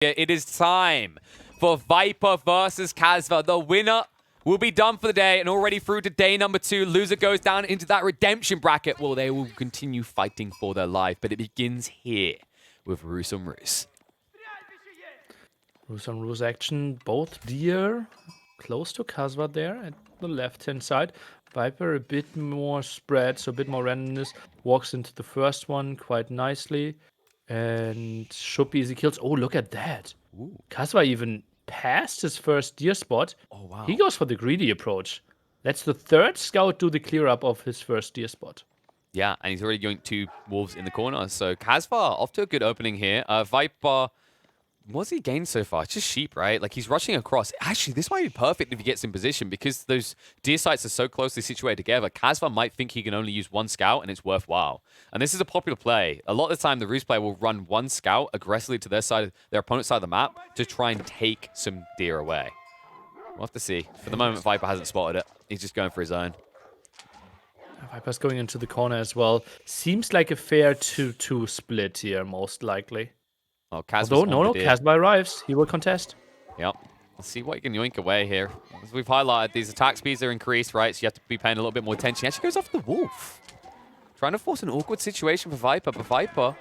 It is time for Viper versus Kasva. The winner will be done for the day, and already through to day number 2. Loser goes down into that redemption bracket. Well, they will continue fighting for their life, but it begins here with Ro16. Ro16 action. Both deer close to Kasva there at the left-hand side. Viper a bit more spread, so a bit more randomness. Walks into the first one quite nicely. And should be easy kills. Oh, look at that. Ooh. Kasva even passed his first deer spot. Oh, wow. He goes for the greedy approach. That's the third scout do the clear up of his first deer spot. Yeah, and he's already going 2 wolves in the corner. So Kasva off to a good opening here. Viper, what's he gained so far? It's just sheep, right? Like, he's rushing across. Actually, this might be perfect if he gets in position because those deer sites are so closely situated together. Kasva might think he can only use 1 scout, and it's worthwhile. And this is a popular play. A lot of the time, the Roost player will run 1 scout aggressively to their opponent's side of the map to try and take some deer away. We'll have to see. For the moment, Viper hasn't spotted it. He's just going for his own. Viper's going into the corner as well. Seems like a fair 2-2 split here, most likely. Oh, Kasva's no, Kasva arrives. He will contest. Yep. Let's see what he can yoink away here. As we've highlighted, these attack speeds are increased, right? So you have to be paying a little bit more attention. He actually goes off the wolf. Trying to force an awkward situation for Viper, but Viper,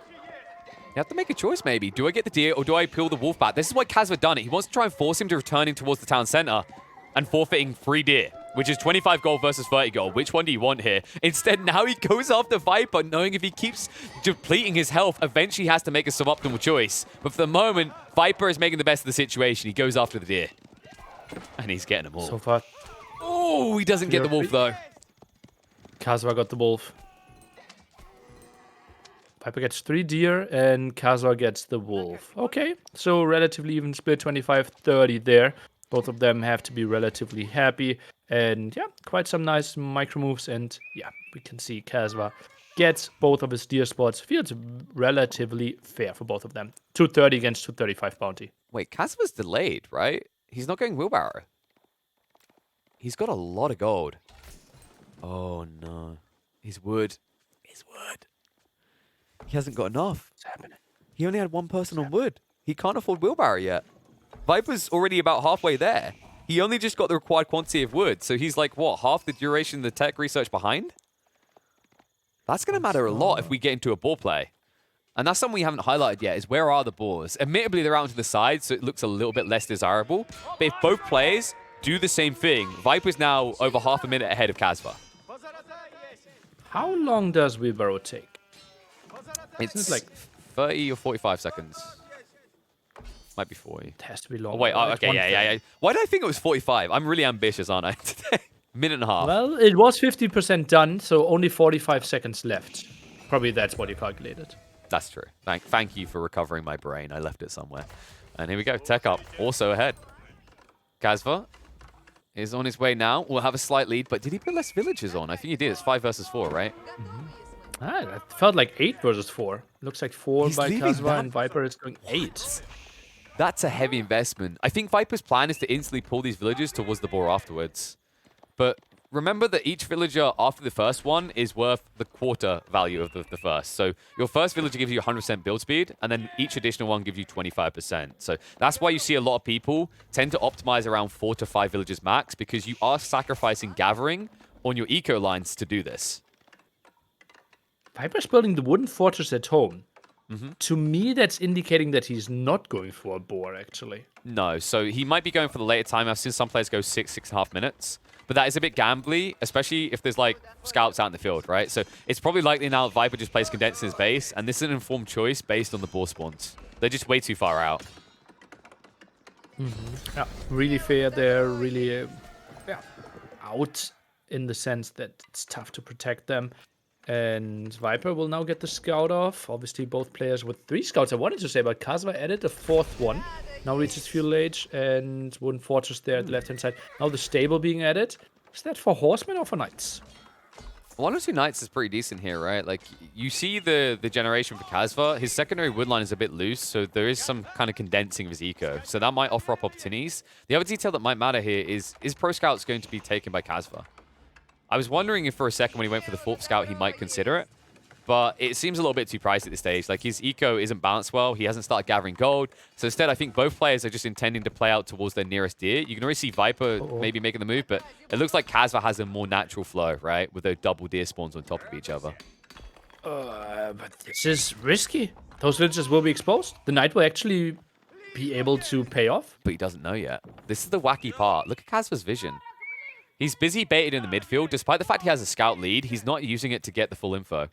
you have to make a choice maybe. Do I get the deer or do I peel the wolf back? This is why Kasva done it. He wants to try and force him to returning towards the town center and forfeiting 3 deer, which is 25 gold versus 30 gold. Which one do you want here? Instead, now he goes after Viper, knowing if he keeps depleting his health, eventually he has to make a suboptimal choice. But for the moment, Viper is making the best of the situation. He goes after the deer. And he's getting them all. So far. Oh, he doesn't get the wolf, though. Kasva got the wolf. Viper gets 3 deer, and Kasva gets the wolf. Okay, so relatively even split, 25-30 there. Both of them have to be relatively happy. And yeah, quite some nice micro moves. And yeah, we can see Kasva gets both of his deer spots. Feels relatively fair for both of them. 230 against 235 bounty. Wait, Kasva's delayed, right? He's not going wheelbarrow. He's got a lot of gold. Oh, no. His wood. His wood. He hasn't got enough. What's happening? He only had 1 person on wood. He can't afford wheelbarrow yet. Viper's already about halfway there. He only just got the required quantity of wood. So he's like, what, half the duration of the tech research behind? That's going to matter a lot if we get into a boar play. And that's something we haven't highlighted yet, is where are the boars? Admittedly, they're out to the side, so it looks a little bit less desirable. But if both players do the same thing, Viper's now over half a minute ahead of Kasva. How long does wheelbarrow take? It's like 30 or 45 seconds. Might be 40. It has to be long. Oh, wait, okay, yeah. Why did I think it was 45? I'm really ambitious, aren't I, today? Minute and a half. Well, it was 50% done, so only 45 seconds left. Probably that's what he calculated. That's true. Thank you for recovering my brain. I left it somewhere. And here we go. Tech up. Also ahead. Kasva is on his way now. We'll have a slight lead, but did he put less villagers on? I think he did. It's 5 versus 4, right? It felt like 8 versus 4. Looks like 4 by Kasva, that? and Viper is going 8. That's a heavy investment. I think Viper's plan is to instantly pull these villagers towards the boar afterwards. But remember that each villager after the first one is worth the quarter value of the first. So your first villager gives you 100% build speed, and then each additional one gives you 25%. So that's why you see a lot of people tend to optimize around 4 to 5 villagers max, because you are sacrificing gathering on your eco lines to do this. Viper's building the wooden fortress at home. To me, that's indicating that he's not going for a boar, actually. No, so he might be going for the later time. I've seen some players go 6.5 minutes. But that is a bit gambly, especially if there's, like, scouts out in the field, right? So it's probably likely now that Viper just plays condensed in his base, and this is an informed choice based on the boar spawns. They're just way too far out. Yeah, really fair there, really out in the sense that it's tough to protect them. And Viper will now get the scout off. Obviously, both players with 3 scouts. I wanted to say, but Kasva added a 4th one. Now reaches feudal age and wooden fortress there at the left-hand side. Now the stable being added. Is that for horsemen or for knights? 1 or 2 knights is pretty decent here, right? Like, you see the generation for Kasva. His secondary wood line is a bit loose, so there is some kind of condensing of his eco. So that might offer up opportunities. The other detail that might matter here is Pro Scouts going to be taken by Kasva? I was wondering if for a second when he went for the 4th scout, he might consider it. but it seems a little bit too pricey at this stage. Like, his eco isn't balanced well. He hasn't started gathering gold. So instead, I think both players are just intending to play out towards their nearest deer. You can already see Viper maybe making the move, but it looks like Kasva has a more natural flow, right? With those double deer spawns on top of each other. But this is risky. Those villages will be exposed. The knight will actually be able to pay off. But he doesn't know yet. This is the wacky part. Look at Kasva's vision. He's busy baited in the midfield. Despite the fact he has a scout lead, he's not using it to get the full info.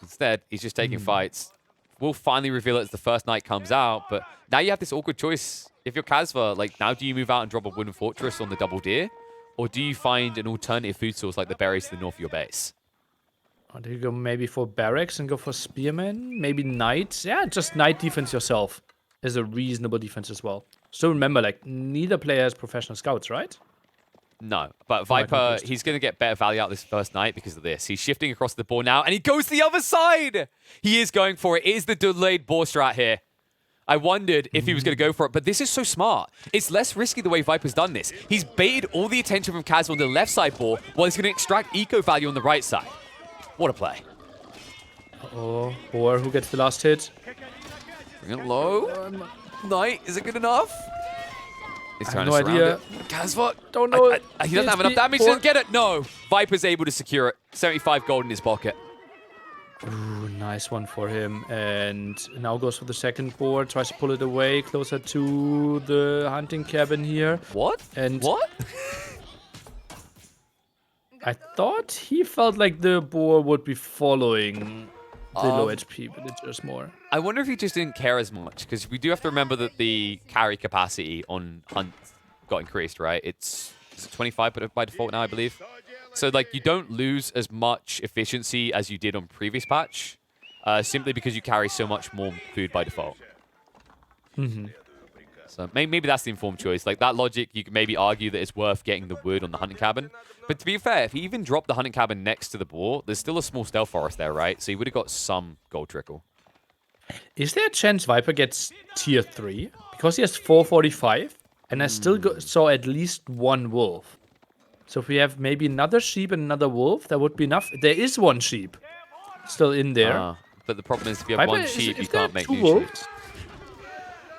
Instead, he's just taking fights. We'll finally reveal it as the first night comes out, but now you have this awkward choice. If you're Kasva, like, now do you move out and drop a wooden fortress on the double deer? Or do you find an alternative food source like the berries to the north of your base? Or do you go maybe for barracks and go for spearmen? Maybe knights? Yeah, just knight defense yourself is a reasonable defense as well. So remember, like, neither player has professional scouts, right? No, but Viper, he's going to get better value out this first night because of this. He's shifting across the board now, and he goes to the other side! He is going for it. It is the delayed boar strat here. I wondered if he was going to go for it, but this is so smart. It's less risky the way Viper's done this. He's baited all the attention from Kasva on the left side boar, while he's going to extract eco value on the right side. What a play. Uh-oh. Boar, who gets the last hit? Bring it low. Knight, is it good enough? He's trying to surround it. Kasva, Don't know. He doesn't have enough damage to get it. No. Viper's able to secure it. 75 gold in his pocket. Ooh, nice one for him. And now goes for the second board. Tries to pull it away, closer to the hunting cabin here. What? And what? I thought he felt like the boar would be following the low HP villagers more. I wonder if he just didn't care as much, because we do have to remember that the carry capacity on hunt got increased, right? It's 25 by default now, I believe. So, like, you don't lose as much efficiency as you did on previous patch, simply because you carry so much more food by default. So maybe that's the informed choice. Like, that logic, you could maybe argue that it's worth getting the wood on the hunting cabin. But to be fair, if he even dropped the hunting cabin next to the boar, there's still a small stealth forest there, right? So he would have got some gold trickle. Is there a chance Viper gets tier 3? Because he has 445, and I still saw at least one wolf. So if we have maybe another sheep and another wolf, that would be enough. There is one sheep still in there. But the problem is, if you have Viper, one sheep, is you can't make new wolves?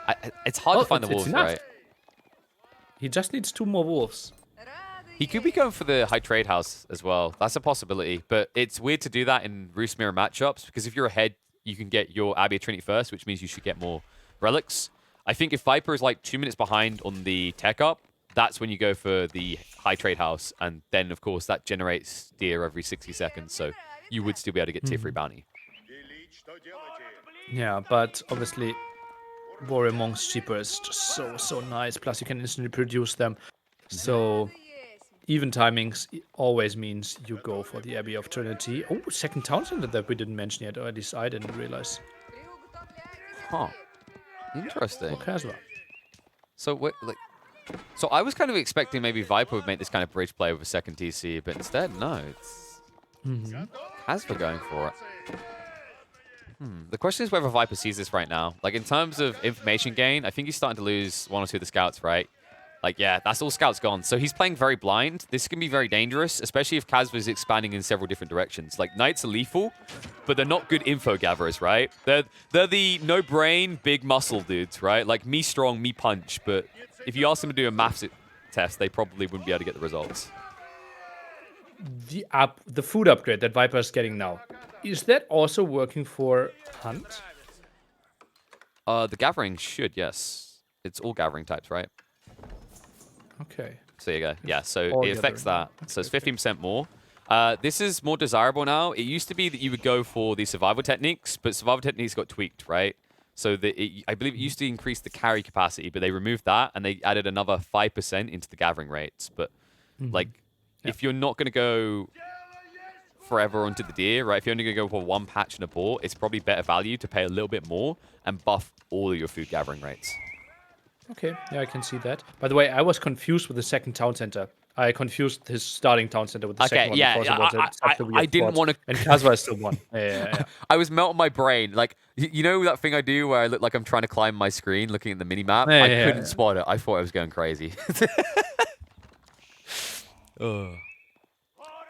sheep. It's hard to find the wolves, right? He just needs 2 more wolves. He could be going for the high trade house as well. That's a possibility. But it's weird to do that in Roost Mirror matchups, because if you're ahead, you can get your Abbey of Trinity first, which means you should get more relics. I think if Viper is like 2 minutes behind on the tech up, that's when you go for the high trade house. And then, of course, that generates deer every 60 seconds. So you would still be able to get tier 3 bounty. Yeah, but obviously Warrior Monk's cheaper is just so nice. Plus you can instantly produce them. So even timings always means you go for the Abbey of Trinity. Oh, second town center that we didn't mention yet, or at least I didn't realize. Huh. Interesting. For Kasva. So so I was kind of expecting maybe Viper would make this kind of bridge play with a second TC, but instead, no, it's Kasva going for it. The question is whether Viper sees this right now. Like, in terms of information gain, I think he's starting to lose 1 or 2 of the scouts, right? Like, yeah, that's all scouts gone. So he's playing very blind. This can be very dangerous, especially if Kasva is expanding in several different directions. Like, Knights are lethal, but they're not good info gatherers, right? They're the no-brain, big muscle dudes, right? Like, me strong, me punch. But if you ask them to do a maths test, they probably wouldn't be able to get the results. The food upgrade that Viper is getting now, is that also working for Hunt? The gathering should, yes. It's all gathering types, right? Okay. So there you go. Yeah, so All it affects that. So it's 15% more. This is more desirable now. It used to be that you would go for the survival techniques, but survival techniques got tweaked, right? So I believe it used to increase the carry capacity, but they removed that and they added another 5% into the gathering rates. But like, if you're not going to go forever onto the deer, right? If you're only going to go for 1 patch and a boar, it's probably better value to pay a little bit more and buff all of your food gathering rates. Okay, yeah, I can see that. By the way, I was confused with the second town center. I confused his starting town center with the second one. Yeah, I didn't want to... And Kasva is still one. Yeah. I was melting my brain. Like, you know that thing I do where I look like I'm trying to climb my screen looking at the mini-map? I couldn't spot it. I thought I was going crazy.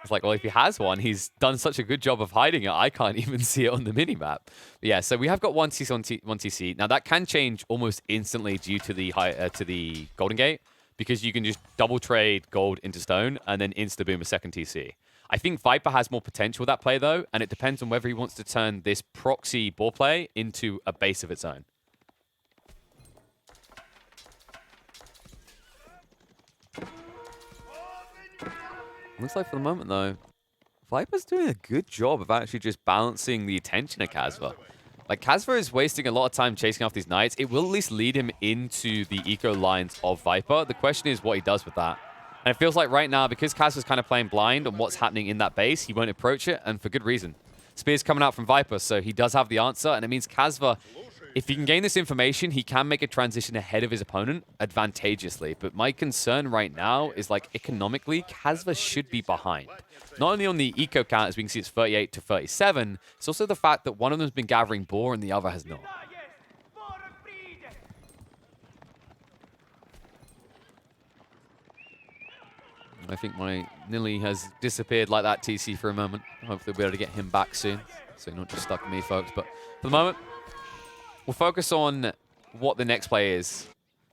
It's like, well, if he has one, he's done such a good job of hiding it, I can't even see it on the minimap. But yeah, so we have got one TC. Now, that can change almost instantly due to the Golden Gate, because you can just double trade gold into stone and then insta-boom a second TC. I think Viper has more potential with that play, though, and it depends on whether he wants to turn this proxy ball play into a base of its own. Looks like for the moment, though, Viper's doing a good job of actually just balancing the attention of Kasva. Like, Kasva is wasting a lot of time chasing off these knights. It will at least lead him into the eco lines of Viper. The question is what he does with that. And it feels like right now, because Kasva's kind of playing blind on what's happening in that base, he won't approach it, and for good reason. Spear's coming out from Viper, so he does have the answer, and it means Kasva, if he can gain this information, he can make a transition ahead of his opponent advantageously. But my concern right now is, like, economically, Kasva should be behind. Not only on the eco count, as we can see, it's 38 to 37, it's also the fact that one of them's been gathering boar and the other has not. I think my Nili has disappeared like that TC for a moment. Hopefully we'll be able to get him back soon, so you're not just stuck with me, folks. But for the moment, we'll focus on what the next play is.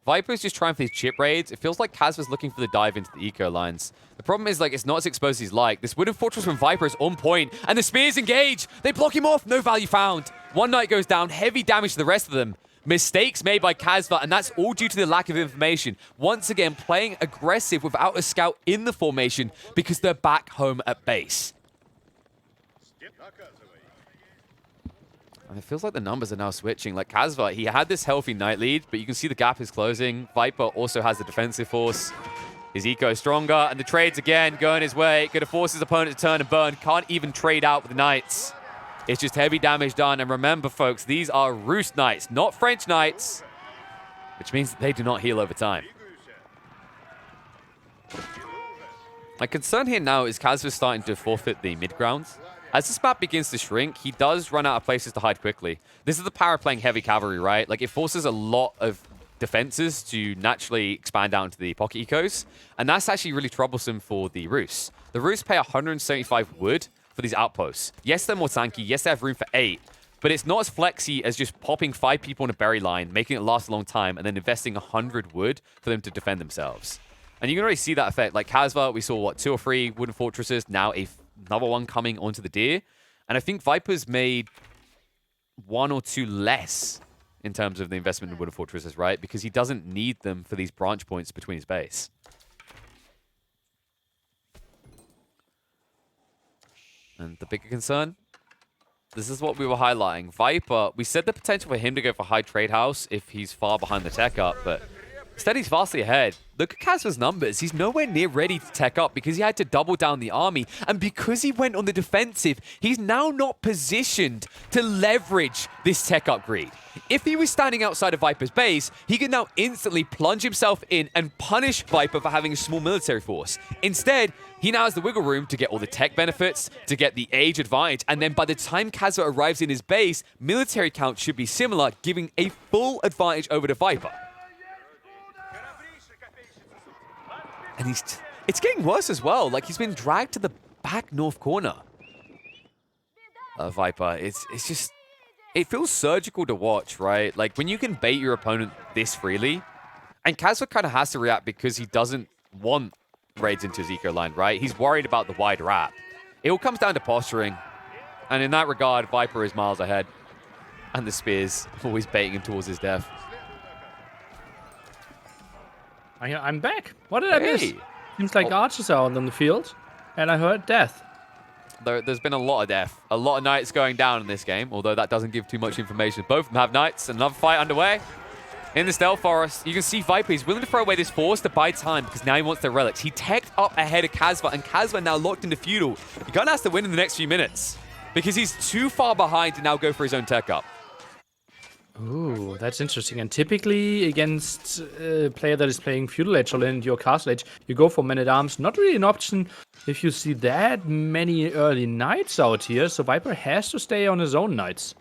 Viper's just trying for these chip raids. It feels like Kasva's looking for the dive into the eco lines. The problem is, like, it's not as exposed as he's like. This wooden fortress from Viper is on point, and the spears engage. They block him off. No value found. One knight goes down. Heavy damage to the rest of them. Mistakes made by Kasva, and that's all due to the lack of information. Once again, playing aggressive without a scout in the formation because they're back home at base. And it feels like the numbers are now switching. Like, Kasva, he had this healthy knight lead, but you can see the gap is closing. Viper also has the defensive force. His eco is stronger, and the trades again going his way. Going to force his opponent to turn and burn. Can't even trade out with the knights. It's just heavy damage done. And remember, folks, these are Roost Knights, not French Knights, which means they do not heal over time. My concern here now is Kasva's starting to forfeit the mid-grounds. As this map begins to shrink, he does run out of places to hide quickly. This is the power of playing heavy cavalry, right? Like, it forces a lot of defenses to naturally expand out into the pocket ecos, and that's actually really troublesome for the Roosts. The Roosts pay 175 wood for these outposts. Yes, they're more tanky. Yes, they have room for 8, but it's not as flexy as just popping 5 people in a berry line, making it last a long time, and then investing 100 wood for them to defend themselves. And you can already see that effect. Like, Kasva, we saw, what, 2 or 3 wooden fortresses, now another one coming onto the deer. And I think Viper's made 1 or 2 less in terms of the investment in wooden fortresses, right? Because he doesn't need them for these branch points between his base. And the bigger concern, this is what we were highlighting. Viper, we said the potential for him to go for high trade house if he's far behind the tech up, but instead he's vastly ahead. Look at Kasva's numbers. He's nowhere near ready to tech up because he had to double down the army. And because he went on the defensive, he's now not positioned to leverage this tech upgrade. If he was standing outside of Viper's base, he could now instantly plunge himself in and punish Viper for having a small military force. Instead, he now has the wiggle room to get all the tech benefits, to get the age advantage, and then by the time Kasva arrives in his base, military count should be similar, giving a full advantage over to Viper. And it's getting worse as well. Like, he's been dragged to the back north corner. Viper, it's just, it feels surgical to watch, right? Like, when you can bait your opponent this freely, and Kasva kind of has to react because he doesn't want raids into his eco line, right? He's worried about the wide wrap. It all comes down to posturing. And in that regard, Viper is miles ahead. And the spears always baiting him towards his death. I'm back. What did I miss? Seems like archers are out on the field, and I heard death. There's been a lot of death. A lot of knights going down in this game, although that doesn't give too much information. Both of them have knights. Another fight underway. In the stealth forest, you can see Viper. He's willing to throw away this force to buy time because now he wants the relics. He teched up ahead of Kasva, and Kasva now locked into feudal. He kind of has to win in the next few minutes because he's too far behind to now go for his own tech up. Ooh, that's interesting. And typically against a player that is playing Feudal Age or in your Castle Age, you go for Men-at-Arms. Not really an option if you see that many early knights out here, so Viper has to stay on his own knights.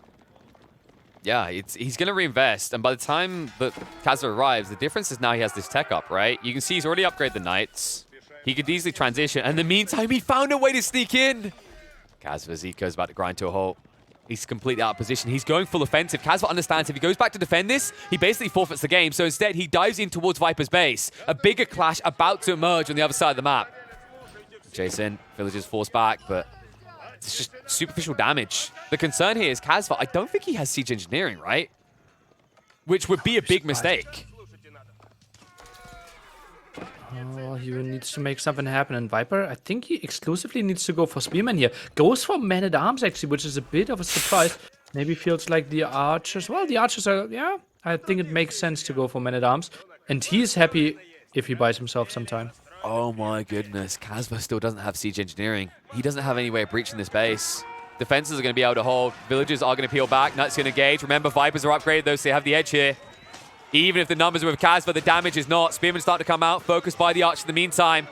Yeah, he's going to reinvest, and by the time that Kasva arrives, the difference is now he has this tech up, right? You can see he's already upgraded the knights. He could easily transition. And in the meantime, he found a way to sneak in. Kasva Zico's about to grind to a halt. He's completely out of position. He's going full offensive. Kasva understands if he goes back to defend this, he basically forfeits the game. So instead, he dives in towards Viper's base. A bigger clash about to emerge on the other side of the map. Jason, villagers force back, but it's just superficial damage. The concern here is Kasva. I don't think he has siege engineering, right? Which would be a big mistake. Oh, he needs to make something happen. And Viper, I think he exclusively needs to go for Spearman here. Goes for Man-at-Arms, actually, which is a bit of a surprise. Maybe feels like the Archers... Well, the Archers are... Yeah, I think it makes sense to go for Man-at-Arms. And he's happy if he buys himself some time. Oh my goodness. Kasva still doesn't have siege engineering. He doesn't have any way of breaching this base. Defenses are going to be able to hold. Villagers are going to peel back. Nuts going to engage. Remember, Vipers are upgraded, though, so they have the edge here. Even if the numbers are with Kasva, the damage is not. Spearman start to come out, focused by the Archer in the meantime.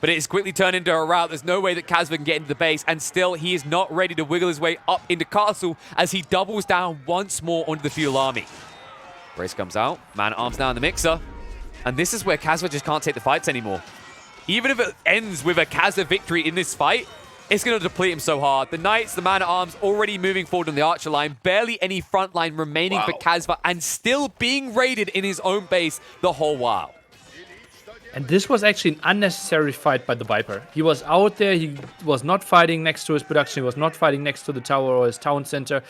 But it is quickly turned into a rout. There's no way that Kasva can get into the base. And still, he is not ready to wiggle his way up into Castle as he doubles down once more onto the feudal army. Brace comes out. Man-at-Arms now in the mixer. And this is where Kasva just can't take the fights anymore. Even if it ends with a Kasva victory in this fight, it's going to deplete him so hard. The Knights, the Man-at-Arms already moving forward on the Archer line. Barely any front line remaining for Kasva and still being raided in his own base the whole while. And this was actually an unnecessary fight by the Viper. He was out there. He was not fighting next to his production. He was not fighting next to the tower or his town center.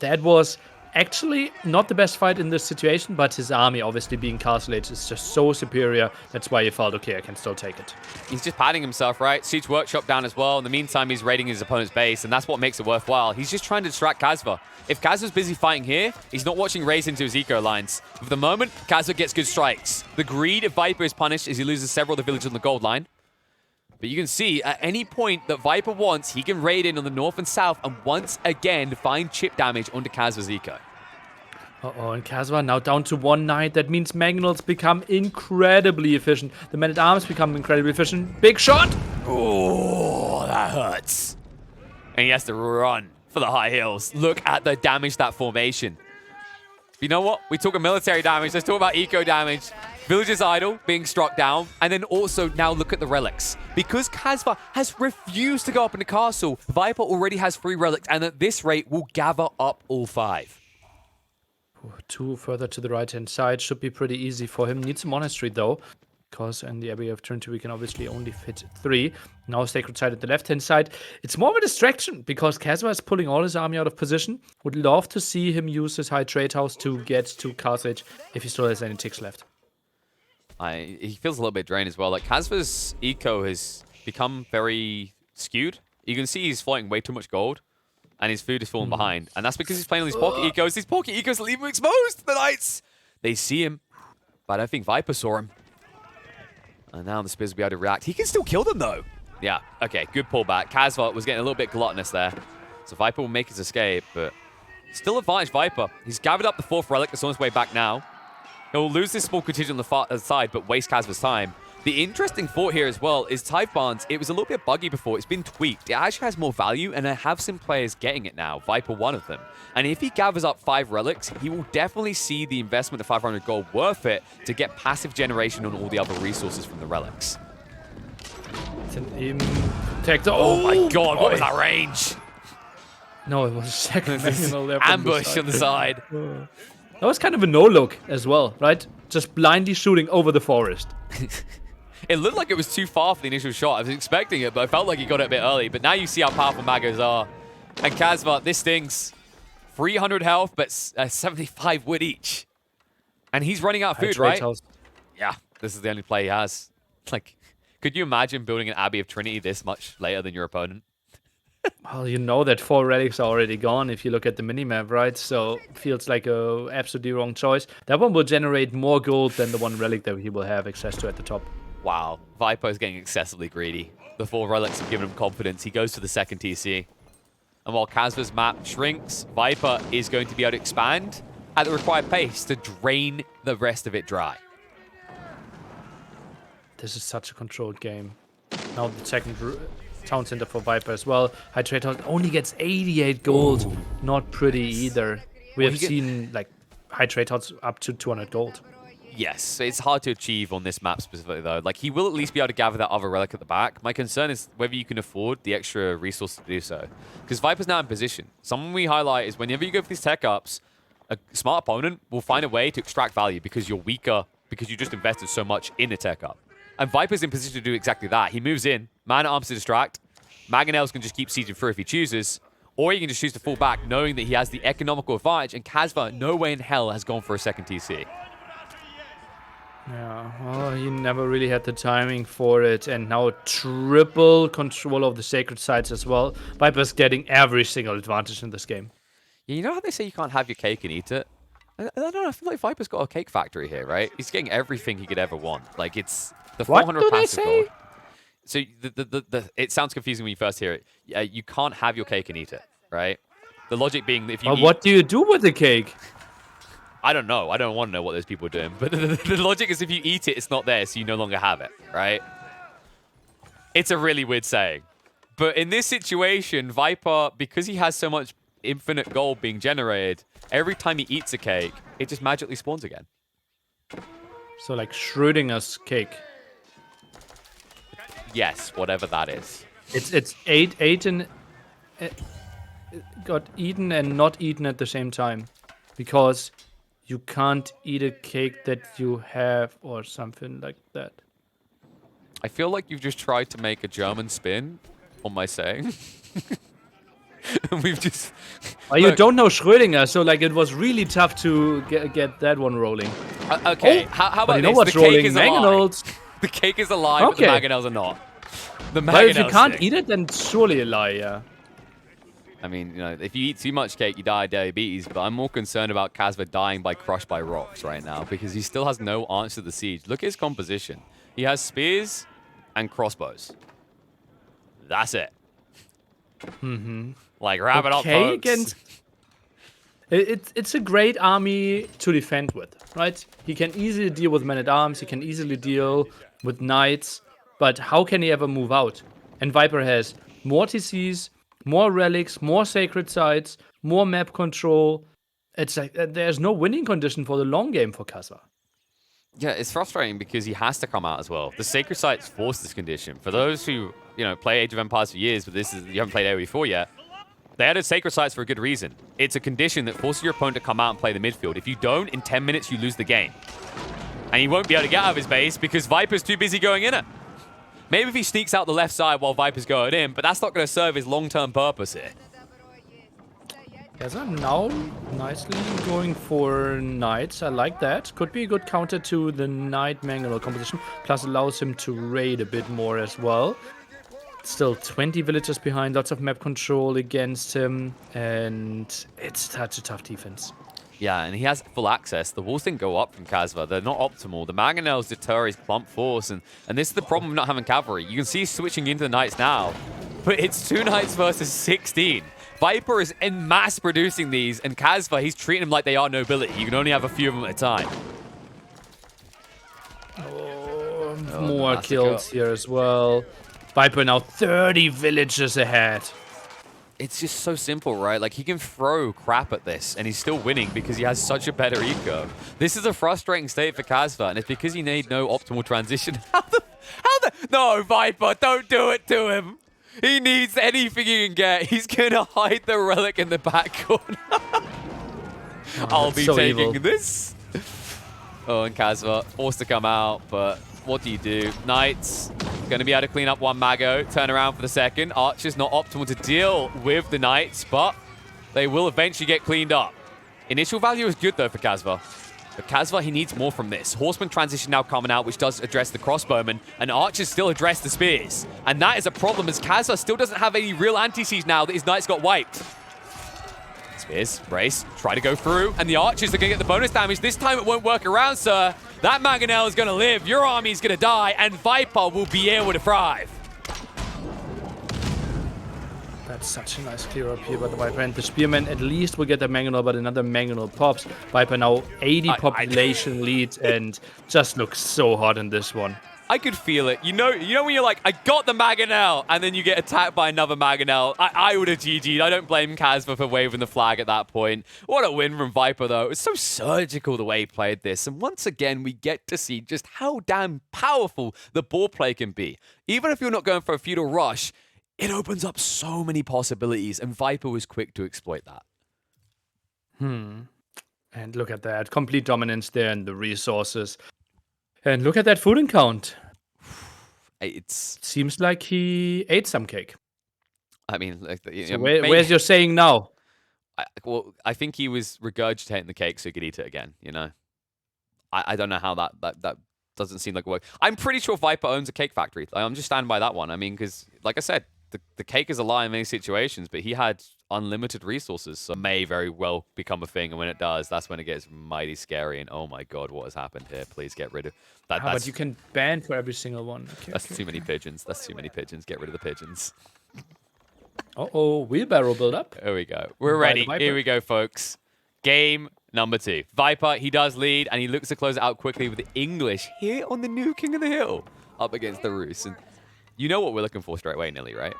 That was actually not the best fight in this situation, but his army, obviously being Castle Age, is just so superior. That's why he felt, okay, I can still take it. He's just padding himself, right? Siege Workshop down as well. In the meantime, he's raiding his opponent's base, and that's what makes it worthwhile. He's just trying to distract Kasva. If Kasva's busy fighting here, he's not watching race into his eco lines. For the moment, Kasva gets good strikes. The greed of Viper is punished as he loses several of the villagers on the gold line. But you can see, at any point that Viper wants, he can raid in on the north and south and once again find chip damage onto Kasva's eco. Uh-oh, and Kasva now down to one knight. That means Mangonels become incredibly efficient. The Men-at-Arms become incredibly efficient. Big shot! Oh, that hurts. And he has to run for the high hills. Look at the damage that formation. You know what? We talk about military damage. Let's talk about eco damage. Villagers idle, being struck down. And then also now look at the relics. Because Kasva has refused to go up in the castle, Viper already has 3 relics. And at this rate, will gather up all 5. 2 further to the right-hand side. Should be pretty easy for him. Needs a monastery, though. Because in the Abbey of turn 2, we can obviously only fit 3. Now Sacred Side at the left-hand side. It's more of a distraction, because Kasva is pulling all his army out of position. Would love to see him use his high trade house to get to Castle Age, if he still has any ticks left. He feels a little bit drained as well. Like, Kasva's eco has become very skewed. You can see he's floating way too much gold. And his food is falling behind. And that's because he's playing on these pocket ecos. These pocket ecos leave him exposed. The Knights, they see him. But I don't think Viper saw him. And now the Spears will be able to react. He can still kill them, though. Yeah, okay, good pullback. Kasva was getting a little bit gluttonous there. So Viper will make his escape, but still advantage Viper. He's gathered up the 4th relic that's on his way back now. He'll lose this small contingent on the far side, but waste Kasva's time. The interesting thought here as well is Tithe Barns, it was a little bit buggy before. It's been tweaked. It actually has more value, and I have some players getting it now. Viper, one of them. And if he gathers up 5 relics, he will definitely see the investment of 500 gold worth it to get passive generation on all the other resources from the relics. It's an protector. Oh my god, what was that range? No, it was a second Mangonel there. Ambush on the side. That was kind of a no-look as well, right? Just blindly shooting over the forest. It looked like it was too far for the initial shot. I was expecting it, but I felt like he got it a bit early. But now you see how powerful Magos are. And Kasva, this stings. 300 health, but 75 wood each. And he's running out of food, right? Yeah, this is the only play he has. Like, could you imagine building an Abbey of Trinity this much later than your opponent? Well, you know that 4 relics are already gone if you look at the minimap, right? So feels like a absolutely wrong choice. That one will generate more gold than the 1 relic that he will have access to at the top. Wow, Viper is getting excessively greedy. The 4 relics have given him confidence. He goes to the 2nd TC. And while Kasva's map shrinks, Viper is going to be able to expand at the required pace to drain the rest of it dry. This is such a controlled game. Now the 2nd town center for Viper as well. High trade house only gets 88 gold. Ooh. Not pretty either. We have seen like high trade house up to 200 gold. Yes, it's hard to achieve on this map specifically, though. Like, he will at least be able to gather that other relic at the back. My concern is whether you can afford the extra resource to do so. Because Viper's now in position. Something we highlight is whenever you go for these tech ups, a smart opponent will find a way to extract value because you're weaker, because you just invested so much in the tech up. And Viper's in position to do exactly that. He moves in, man-at-arms to distract. Mangonels can just keep sieging through if he chooses. Or you can just choose to fall back, knowing that he has the economical advantage, and Kasva, no way in hell, has gone for a second TC. Yeah, well, he never really had the timing for it, and now triple control of the sacred sites as well. Viper's getting every single advantage in this game. Yeah, you know how they say you can't have your cake and eat it? I don't know, I feel like Viper's got a cake factory here, right? He's getting everything he could ever want. Like, it's the 400 What do they passive say? gold. So it sounds confusing when you first hear it. You can't have your cake and eat it, right? The logic being that if you Well, eat... what do you do with the cake? I don't know. I don't want to know what those people are doing. But the logic is if you eat it, it's not there, so you no longer have it, right? It's a really weird saying. But in this situation, Viper, because he has so much infinite gold being generated, every time he eats a cake, it just magically spawns again. So like Schrödinger's cake. Yes, whatever that is. It's eaten, got eaten and not eaten at the same time, because you can't eat a cake that you have or something like that. I feel like you've just tried to make a German spin on my saying. We've just... Well, you don't know Schrödinger, so like it was really tough to get that one rolling. Okay, Oh, how but about you know this? what's The cake rolling? is a lie. Mangonels. The cake is a lie, but the Okay. mangonels are not. The But if you mangonels can't stick. eat it, then it's surely a lie, yeah. I mean, you know, if you eat too much cake, you die of diabetes. But I'm more concerned about Kasva dying by crushed by rocks right now because he still has no answer to the siege. Look at his composition. He has spears and crossbows. That's it. Mm-hmm. Like, wrap it up, folks. It's a great army to defend with, right? He can easily deal with men-at-arms, he can easily deal with knights, but how can he ever move out? And Viper has more TCs, more relics, more sacred sites, more map control. It's like there's no winning condition for the long game for Kasva. Yeah, it's frustrating because he has to come out as well. The sacred sites force this condition. For those who, you know, play Age of Empires for years, but you haven't played AoE4 yet, they added sacred sites for a good reason. It's a condition that forces your opponent to come out and play the midfield. If you don't, in 10 minutes, you lose the game. And he won't be able to get out of his base because Viper's too busy going in it. Maybe if he sneaks out the left side while Viper's going in, but that's not going to serve his long-term purpose here. Yes, I'm now nicely going for knights. I like that. Could be a good counter to the knight mangonel composition. Plus allows him to raid a bit more as well. Still 20 villagers behind, lots of map control against him, and it's such a tough defense. Yeah, and he has full access. The walls didn't go up from Kasva. They're not optimal. The mangonels deter his clump force, and this is the problem of not having cavalry. You can see he's switching into the knights now, but it's 2 knights versus 16. Viper is en masse producing these, and Kasva, he's treating them like they are nobility. You can only have a few of them at a time. More kills here as well. Viper now 30 villagers ahead. It's just so simple, right? Like, he can throw crap at this, and he's still winning because he has such a better eco. This is a frustrating state for Kasva, and it's because he made no optimal transition. No, Viper, don't do it to him. He needs anything he can get. He's going to hide the relic in the back corner. I'll be so taking evil. this. Oh, and Kasva forced to come out, but what do? Knights going to be able to clean up one Mago, turn around for the second. Archer's not optimal to deal with the Knights, but they will eventually get cleaned up. Initial value is good, though, for Kasva. But Kasva, he needs more from this. Horseman transition now coming out, which does address the crossbowmen, and Archers still address the spears. And that is a problem, as Kasva still doesn't have any real anti-siege now that his Knights got wiped. Spears, brace, try to go through, and the Archers are going to get the bonus damage. This time it won't work around, sir. That Mangonel is going to live, your army is going to die, and Viper will be able to thrive. That's such a nice clear up here by the Viper. And the Spearman at least will get the Mangonel, but another Mangonel pops. Viper now 80 population lead and just looks so hot in this one. I could feel it. You know when you're like, I got the Mangonel, and then you get attacked by another Mangonel. I would have GG'd. I don't blame Kasva for waving the flag at that point. What a win from Viper, though. It was so surgical the way he played this. And once again, we get to see just how damn powerful the ball play can be. Even if you're not going for a feudal rush, it opens up so many possibilities, and Viper was quick to exploit that. And look at that. Complete dominance there and the resources. And look at that food count. It seems like he ate some cake. I mean, like, so where's your saying now? I think he was regurgitating the cake so he could eat it again, you know? I don't know how that doesn't seem like a work. I'm pretty sure Viper owns a cake factory. I'm just standing by that one. I mean, because, like I said, the cake is a lie in many situations, but he had unlimited resources, so it may very well become a thing, and when it does, that's when it gets mighty scary, and oh my god, what has happened here? Please get rid of that. But you can ban for every single one. That's too many pigeons. That's too many pigeons. Get rid of the pigeons. Uh-oh, wheelbarrow build up. Here we go. We're ready. Here we go, folks. Game number 2. Viper, he does lead, and he looks to close it out quickly with the English here on the new King of the Hill up against the Roos. And you know what we're looking for straight away, Nili, right?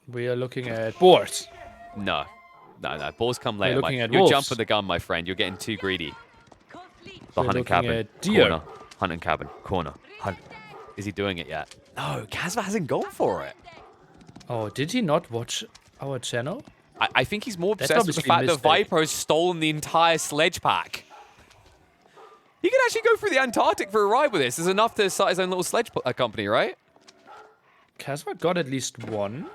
We are looking at boars. No. Boars come later. You're wolves. jumping the gun, my friend. You're getting too greedy. The hunting cabin. Deer. Corner. Hunting cabin. Corner. Hunt. Is he doing it yet? No, Kasva hasn't gone for it. Oh, did he not watch our channel? I think he's more obsessed with the fact that Viper has stolen the entire sledge pack. He can actually go through the Antarctic for a ride with this. There's enough to start his own little sledge company, right? Kasva got at least one.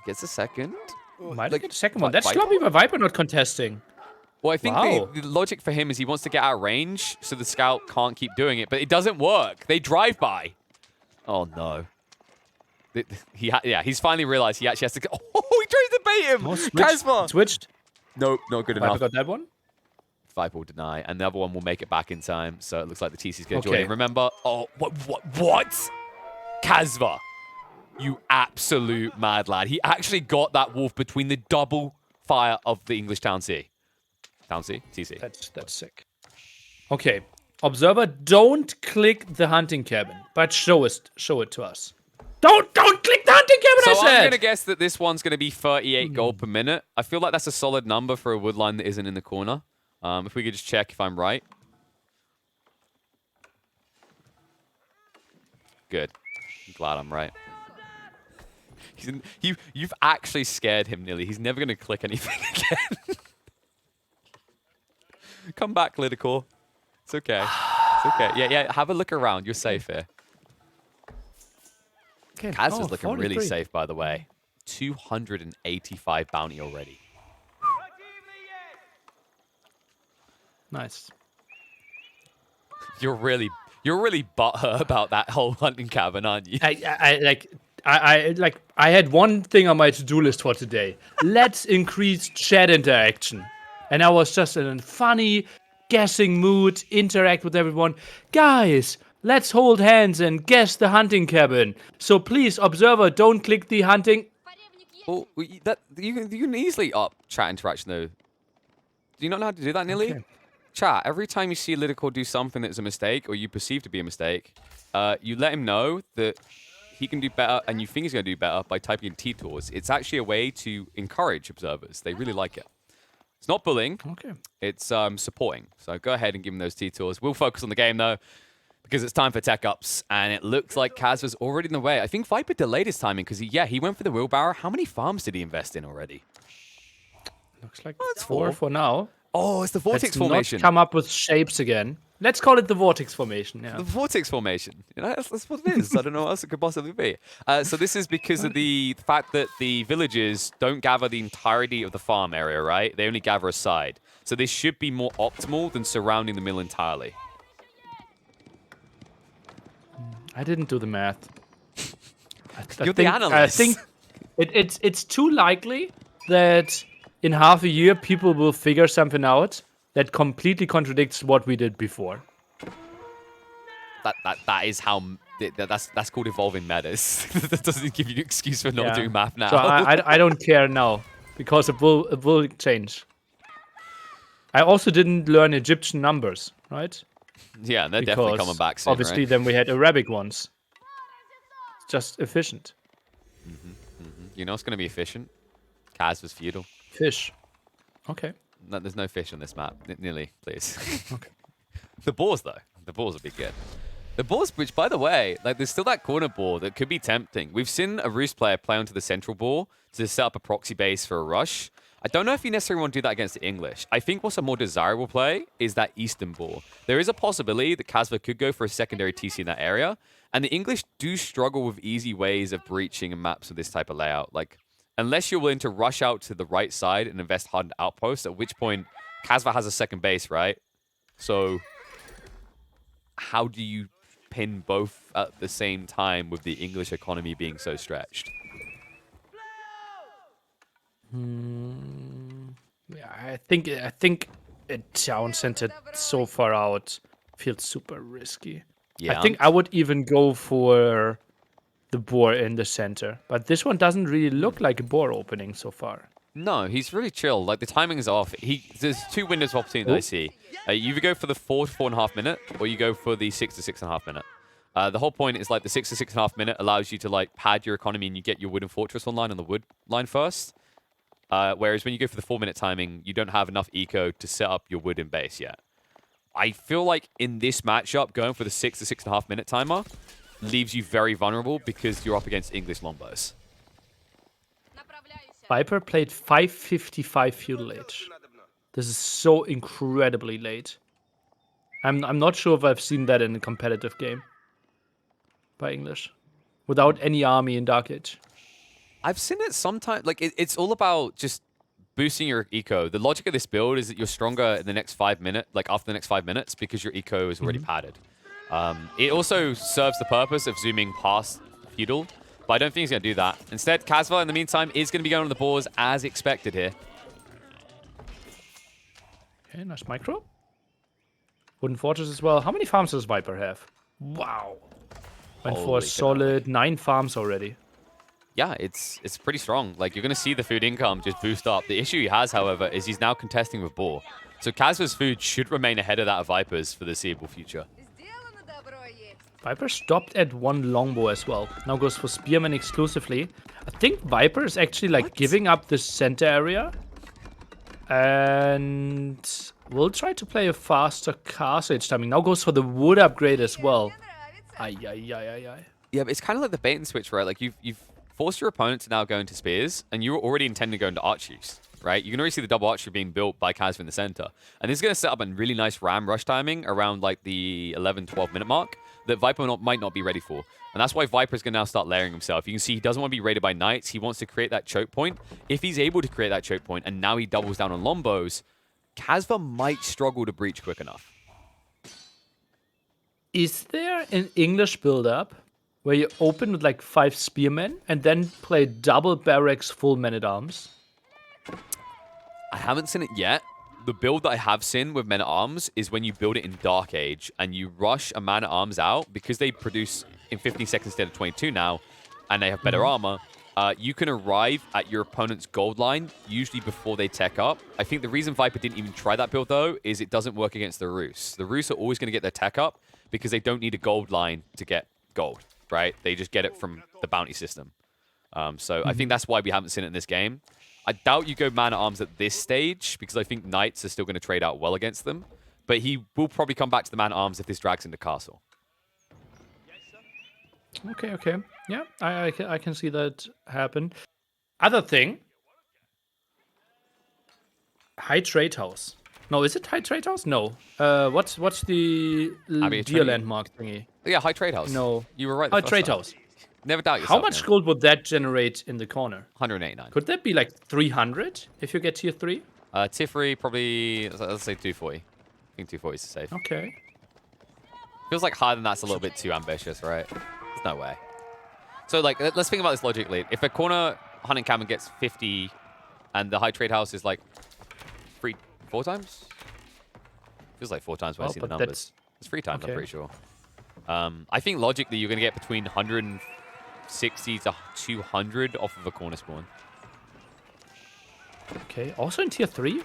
Gets a second. Might get a second one. That's sloppy by Viper not contesting. Well, I think the logic for him is he wants to get out of range, so the scout can't keep doing it. But it doesn't work. They drive by. Oh, no. He's finally realized he actually has to go. Oh, he tries to bait him. Kasva. Switched. Nope, not good enough. Viper got that one. Viper will deny, and the other one will make it back in time. So it looks like the TC's going to join in. Remember? Oh, what? Kasva. You absolute mad lad. He actually got that wolf between the double fire of the English Town C. Town C? TC. That's sick. Okay. Observer, don't click the hunting cabin, but show it to us. Don't click the hunting cabin, I said! I'm going to guess that this one's going to be 38 gold per minute. I feel like that's a solid number for a woodline that isn't in the corner. If we could just check if I'm right. Good. I'm glad I'm right. You've actually scared him, Nili. He's never going to click anything again. Come back, Lidicor. It's okay. It's okay. Yeah. Have a look around. You're safe here. Okay. Kasva's looking 43. really safe, by the way. 285 bounty already. Nice. You're really butthurt about that whole hunting cabin, aren't you? I had one thing on my to-do list for today. Let's increase chat interaction. And I was just in a funny, guessing mood, interact with everyone. Guys, let's hold hands and guess the hunting cabin. So please, observer, don't click the hunting. Well, you can easily up chat interaction, though. Do you not know how to do that, Nili? Okay. Chat, every time you see Lidicor do something that's a mistake, or you perceive to be a mistake, you let him know that he can do better, and you think he's going to do better by typing in T-Tours. It's actually a way to encourage observers. They really like it. It's not bullying. Okay. It's supporting. So go ahead and give him those T-Tours. We'll focus on the game, though, because it's time for tech ups, and it looks like Kasva's already in the way. I think Viper delayed his timing because he went for the wheelbarrow. How many farms did he invest in already? Looks like that's 4 for now. Oh, it's the vortex formation. Not come up with shapes again. Let's call it the vortex formation. Yeah. The vortex formation. You know, that's what it is. I don't know what else it could possibly be. So this is because of the fact that the villagers don't gather the entirety of the farm area, right? They only gather a side. So this should be more optimal than surrounding the mill entirely. I didn't do the math. You're the analyst. I think it's too likely that in half a year people will figure something out that completely contradicts what we did before. That is how that's called evolving metas. That doesn't give you an excuse for not doing math now. So I don't care now because it will change. I also didn't learn Egyptian numbers, right? Yeah, and they're definitely coming back soon, obviously right? then we had Arabic ones. Just efficient. You know what's going to be efficient? Kasva's feudal. Fish. Okay. No, there's no fish on this map. Nili, please. Okay. The boars, though. The boars would be good. The boars, which, by the way, like, there's still that corner boar that could be tempting. We've seen a Roost player play onto the central boar to set up a proxy base for a rush. I don't know if you necessarily want to do that against the English. I think what's a more desirable play is that eastern boar. There is a possibility that Kasva could go for a secondary TC in that area, and the English do struggle with easy ways of breaching maps with this type of layout. Like, unless you're willing to rush out to the right side and invest hard in outposts, at which point Kasva has a second base, right? So how do you pin both at the same time with the English economy being so stretched? Yeah, I think a town center so far out feels super risky. Yeah. I think I would even go for the boar in the center, but this one doesn't really look like a boar opening so far. No, he's really chill. Like, the timing is off. There's two windows of opportunity that I see. You either go for the 4 to 4.5 minute, or you go for the 6 to 6.5 minute. The whole point is, like, the 6 to 6.5 minute allows you to, like, pad your economy and you get your wooden fortress online on the wood line first. Whereas when you go for the 4-minute timing, you don't have enough eco to set up your wooden base yet. I feel like in this matchup, going for the 6 to 6.5 minute timer leaves you very vulnerable because you're up against English longbows. Viper played 5:55 feudal age. This is so incredibly late. I'm not sure if I've seen that in a competitive game by English, without any army in Dark Age. I've seen it sometimes. Like, it's all about just boosting your eco. The logic of this build is that you're stronger in the next 5 minutes, like after the next 5 minutes, because your eco is already padded. It also serves the purpose of zooming past feudal, but I don't think he's going to do that. Instead, Kasva, in the meantime, is going to be going on the boars as expected here. Okay, nice micro. Wooden fortress as well. How many farms does Viper have? Wow. Went for a solid 9 farms already. Yeah, it's pretty strong. Like, you're going to see the food income just boost up. The issue he has, however, is he's now contesting with boar. So Kasva's food should remain ahead of that of Viper's for the foreseeable future. Viper stopped at 1 longbow as well. Now goes for spearman exclusively. I think Viper is actually like giving up the center area. And we'll try to play a faster castle age timing. Now goes for the wood upgrade as well. Ay. Yeah, but it's kind of like the bait and switch, right? Like, you've forced your opponent to now go into spears, and you were already intending to go into archeries, right? You can already see the double archery being built by Kasva in the center. And this is going to set up a really nice ram rush timing around like the 11, 12 minute mark that Viper might not be ready for. And that's why Viper's going to now start layering himself. You can see he doesn't want to be raided by knights. He wants to create that choke point. If he's able to create that choke point, and now he doubles down on longbows, Kasva might struggle to breach quick enough. Is there an English build-up where you open with like 5 spearmen and then play double barracks full men-at-arms? I haven't seen it yet. The build that I have seen with men-at-arms is when you build it in Dark Age and you rush a man-at-arms out because they produce in 15 seconds instead of 22 now, and they have better armor. You can arrive at your opponent's gold line usually before they tech up. I think the reason Viper didn't even try that build, though, is it doesn't work against the Roos. The Roos are always going to get their tech up because they don't need a gold line to get gold, right? They just get it from the bounty system. So I think that's why we haven't seen it in this game. I doubt you go man-at-arms at this stage because I think knights are still going to trade out well against them. But he will probably come back to the man-at-arms if this drags into castle. Okay. Yeah, I can see that happen. Other thing. High Trade House. No, is it High Trade House? No. What's the deer landmark thingy? Yeah, High Trade House. No. You were right. High Trade House. Never doubt yourself. How much gold would that generate in the corner? 189. Could that be like 300 if you get tier 3? Tier 3, probably, let's say 240. I think 240 is safe. Okay. Feels like higher than that's a little bit too ambitious, right? There's no way. So, like, let's think about this logically. If a corner hunting cabin gets 50 and the High Trade House is like 4 times? Feels like 4 times when I see the numbers. It's 3 times, I'm pretty sure. I think logically you're going to get between 160 to 200 off of a corner spawn. Okay, also in tier 3?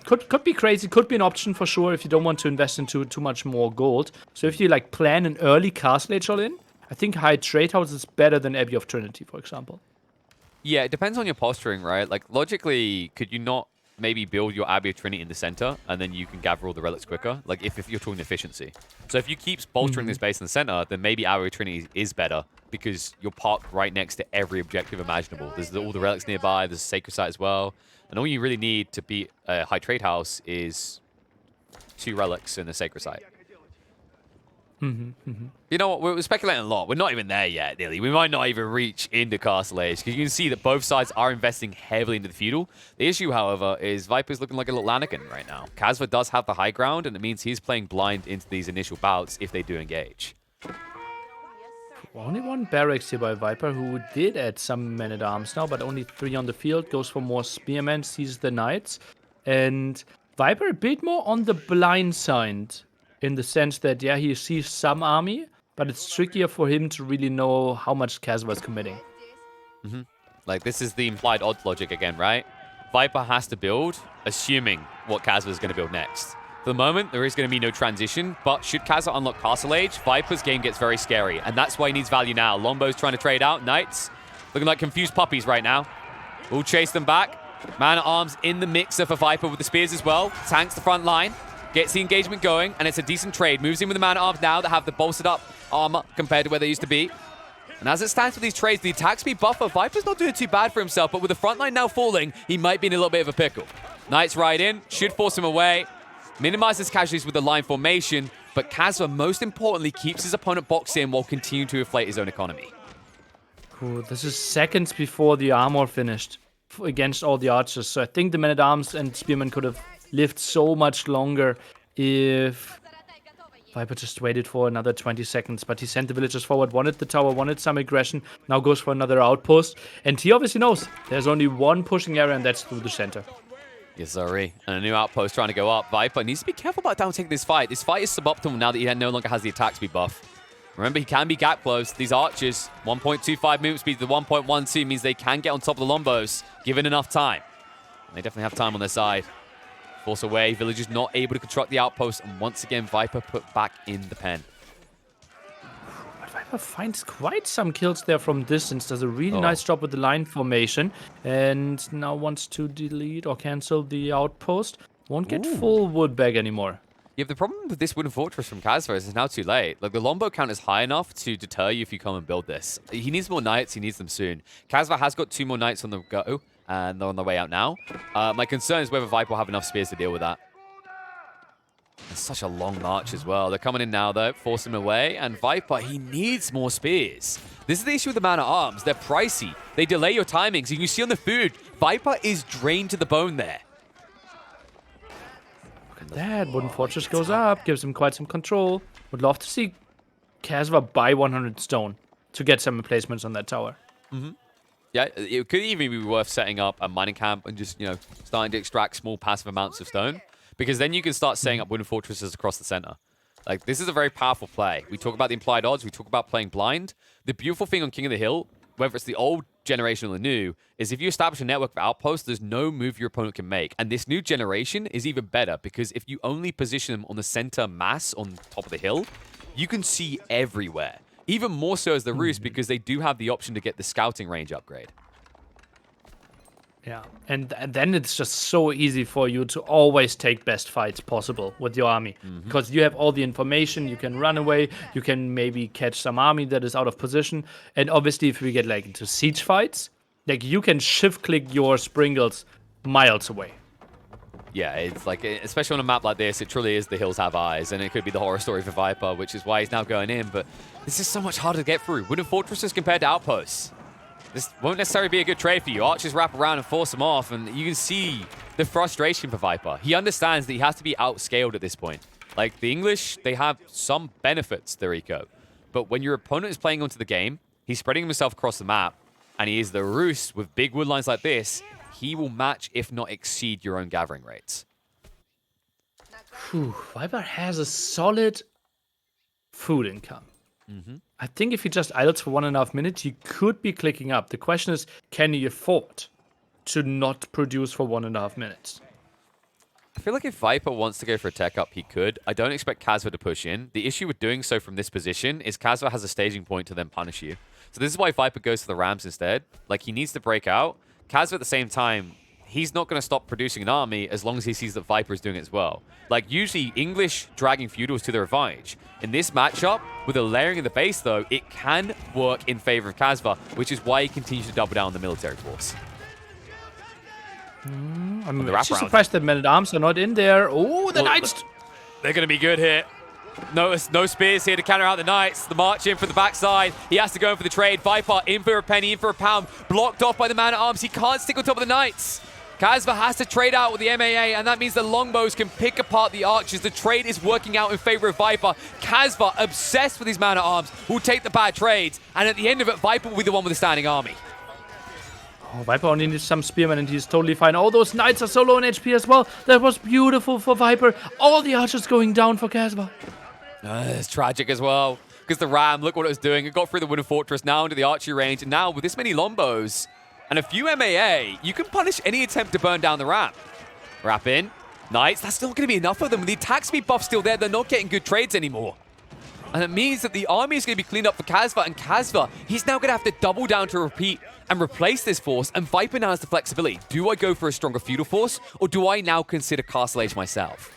Could be crazy, could be an option for sure if you don't want to invest into too much more gold. So if you like plan an early Castle Age all in, I think High Trade House is better than Abbey of Trinity, for example. Yeah, it depends on your posturing, right? Like, logically, could you not maybe build your Abbey of Trinity in the center, and then you can gather all the relics quicker? Like, if you're talking efficiency. So if you keep bolstering this base in the center, then maybe Abbey of Trinity is better, because you're parked right next to every objective imaginable. There's all the relics nearby, there's a sacred site as well. And all you really need to beat a High Trade House is 2 relics and a sacred site. You know what? We're speculating a lot. We're not even there yet, Nili. We might not even reach into Castle Age, because you can see that both sides are investing heavily into the feudal. The issue, however, is Viper's looking like a little Lanigan right now. Kasva does have the high ground, and it means he's playing blind into these initial bouts if they do engage. Only 1 barracks here by Viper, who did add some men-at-arms now, but only 3 on the field. Goes for more spearmen, sees the knights. And Viper a bit more on the blind side, in the sense that, yeah, he sees some army, but it's trickier for him to really know how much Kasva is committing. Like, this is the implied odds logic again, right? Viper has to build, assuming what Kasva is going to build next. For the moment, there is going to be no transition, but should Kasva unlock Castle Age, Viper's game gets very scary, and that's why he needs value now. Lombo's trying to trade out. Knights looking like confused puppies right now. We'll chase them back. Man-at-arms in the mixer for Viper with the spears as well. Tanks the front line. Gets the engagement going, and it's a decent trade. Moves in with the man-at-arms now that have the bolstered up armor compared to where they used to be. And as it stands for these trades, the attack speed buffer, Viper's not doing too bad for himself, but with the front line now falling, he might be in a little bit of a pickle. Knights ride in, should force him away. Minimizes casualties with the line formation, but Kasva, most importantly, keeps his opponent boxed in while continuing to inflate his own economy. Ooh, this is seconds before the armor finished against all the archers. So I think the men-at-arms and spearmen could have lived so much longer if Viper just waited for another 20 seconds. But he sent the villagers forward, wanted the tower, wanted some aggression, now goes for another outpost. And he obviously knows there's only one pushing area, and that's through the center. Yes, sorry. And a new outpost trying to go up. Viper needs to be careful about down taking this fight. This fight is suboptimal now that he no longer has the attack speed buff. Remember, he can be gap close. These archers, 1.25 movement speed to the 1.12 means they can get on top of the Lombos, given enough time. And they definitely have time on their side. Force away, villagers not able to construct the outpost, and once again, Viper put back in the pen. But Viper finds quite some kills there from distance, does a really nice job with the line formation, and now wants to delete or cancel the outpost. Won't get full wood bag anymore. Yeah, the problem with this wooden fortress from Kasva is it's now too late. Like, the Lombo count is high enough to deter you if you come and build this. He needs more knights, he needs them soon. Kasva has got 2 more knights on the go, and they're on their way out now. My concern is whether Viper will have enough spears to deal with that. It's such a long march as well. They're coming in now, though, force him away. And Viper, he needs more spears. This is the issue with the man-at-arms. They're pricey. They delay your timings. You can see on the food, Viper is drained to the bone there. Look at that. Wooden Fortress goes up, gives him quite some control. Would love to see Kasva buy 100 stone to get some replacements on that tower. Yeah, it could even be worth setting up a mining camp and just, starting to extract small passive amounts of stone. Because then you can start setting up wooden fortresses across the center. Like, this is a very powerful play. We talk about the implied odds. We talk about playing blind. The beautiful thing on King of the Hill, whether it's the old generation or the new, is if you establish a network of outposts, there's no move your opponent can make. And this new generation is even better, because if you only position them on the center mass on top of the hill, you can see everywhere. Even more so as the Roost, because they do have the option to get the scouting range upgrade. Yeah, and then it's just so easy for you to always take best fights possible with your army. Because you have all the information, you can run away, you can maybe catch some army that is out of position. And obviously, if we get like into siege fights, like you can shift-click your Springles miles away. Yeah, it's like, especially on a map like this, it truly is the hills have eyes, and it could be the horror story for Viper, which is why he's now going in, but this is so much harder to get through. Wooden fortresses compared to outposts. This won't necessarily be a good trade for you. Archers wrap around and force him off, and you can see the frustration for Viper. He understands that he has to be outscaled at this point. Like, the English, they have some benefits, their eco, but when your opponent is playing onto the game, he's spreading himself across the map, and he is the Roost with big wood lines like this, he will match, if not exceed, your own gathering rates. Viper has a solid food income. I think if he just idles for 1.5 minutes, he could be clicking up. The question is, can he afford to not produce for 1.5 minutes? I feel like if Viper wants to go for a tech up, he could. I don't expect Kasva to push in. The issue with doing so from this position is Kasva has a staging point to then punish you. So this is why Viper goes for the Rams instead. Like, he needs to break out. Kasva at the same time, he's not going to stop producing an army as long as he sees that Viper is doing it as well. Like, usually English dragging feudals to their advantage. In this matchup, with a layering of the base though, it can work in favor of Kasva, which is why he continues to double down on the military force. I'm actually surprised that men-at-arms are not in there. Oh, the Knights! They're going to be good here. Notice no spears here to counter out the Knights. The march in for the backside. He has to go in for the trade. Viper in for a penny, in for a pound. Blocked off by the man-at-arms. He can't stick on top of the Knights. Kasva has to trade out with the MAA, and that means the longbows can pick apart the archers. The trade is working out in favor of Viper. Kasva, obsessed with his man-at-arms, will take the bad trades, and at the end of it, Viper will be the one with the standing army. Oh, Viper only needs some spearmen and he's totally fine. All those knights are so low in HP as well. That was beautiful for Viper. All the archers going down for Kasva. It's tragic as well, because the Ram, look what it was doing. It got through the wooden fortress, now into the archery range, and now with this many Lombos and a few MAA, you can punish any attempt to burn down the Ram. Wrap in. Knights, that's not going to be enough of them. With the attack speed buff still there, they're not getting good trades anymore. And it means that the army is going to be cleaned up for Kasva, and Kasva, he's now going to have to double down to repeat and replace this force, and Viper now has the flexibility. Do I go for a stronger feudal force, or do I now consider Castle Age myself?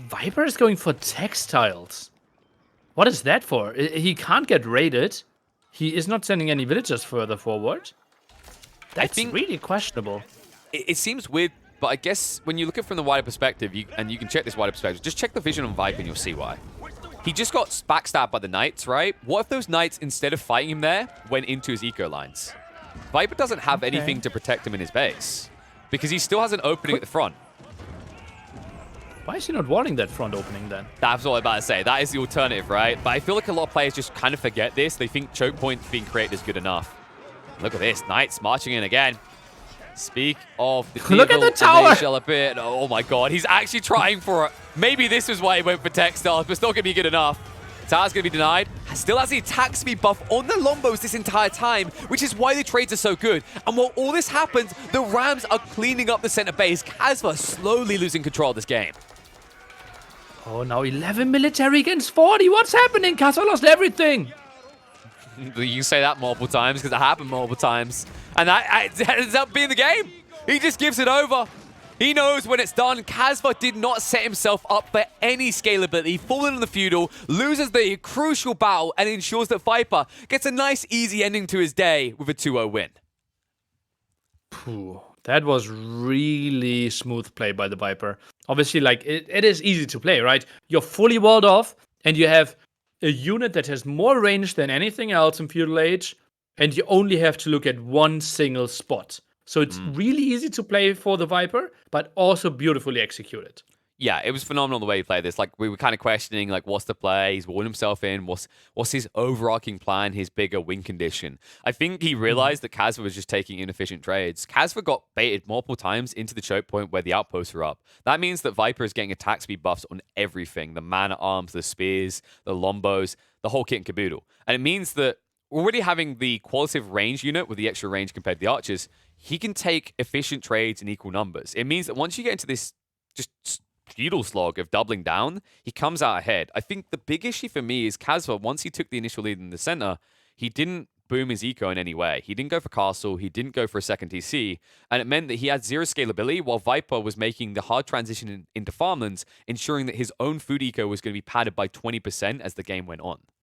Viper is going for textiles. What is that for? He can't get raided. He is not sending any villagers further forward. That's really questionable. It seems weird, but I guess when you look at it from the wider perspective, and you can check this wider perspective, just check the vision on Viper and you'll see why. He just got backstabbed by the Knights, right? What if those Knights, instead of fighting him there, went into his eco lines? Viper doesn't have anything to protect him in his base, because he still has an opening at the front. Why is he not walling that front opening then? That's what I'm about to say. That is the alternative, right? But I feel like a lot of players just kind of forget this. They think choke points being created is good enough. Look at this. Knights marching in again. Speak of the Look at the tower! Oh my god, he's actually trying for it. Maybe this is why he went for textiles, but it's not going to be good enough. Tower's going to be denied. Still has the attack speed buff on the Lombos this entire time, which is why the trades are so good. And while all this happens, the Rams are cleaning up the center base. Kasva slowly losing control of this game. Oh, now 11 military against 40. What's happening? Kasva lost everything. You can say that multiple times because it happened multiple times. And that ends up being the game. He just gives it over. He knows when it's done. Kasva did not set himself up for any scalability. Falling on the feudal, loses the crucial battle, and ensures that Viper gets a nice, easy ending to his day with a 2-0 win. That was really smooth play by the Viper. Obviously, like, it is easy to play, right? You're fully walled off, and you have a unit that has more range than anything else in Feudal Age, and you only have to look at one single spot. So it's really easy to play for the Viper, but also beautifully executed. Yeah, it was phenomenal the way he played this. Like, we were kind of questioning, like, what's the play? He's worn himself in. What's his overarching plan, his bigger win condition? I think he realized that Kasva was just taking inefficient trades. Kasva got baited multiple times into the choke point where the outposts are up. That means that Viper is getting attack speed buffs on everything. The man-at-arms, the spears, the lombos, the whole kit and caboodle. And it means that already having the qualitative range unit with the extra range compared to the archers, he can take efficient trades in equal numbers. It means that once you get into this just feudal slog of doubling down, he comes out ahead. I think the big issue for me is Kasva, once he took the initial lead in the center, he didn't boom his eco in any way. He didn't go for castle, he didn't go for a second TC, and it meant that he had zero scalability while Viper was making the hard transition into farmlands, ensuring that his own food eco was going to be padded by 20% as the game went on.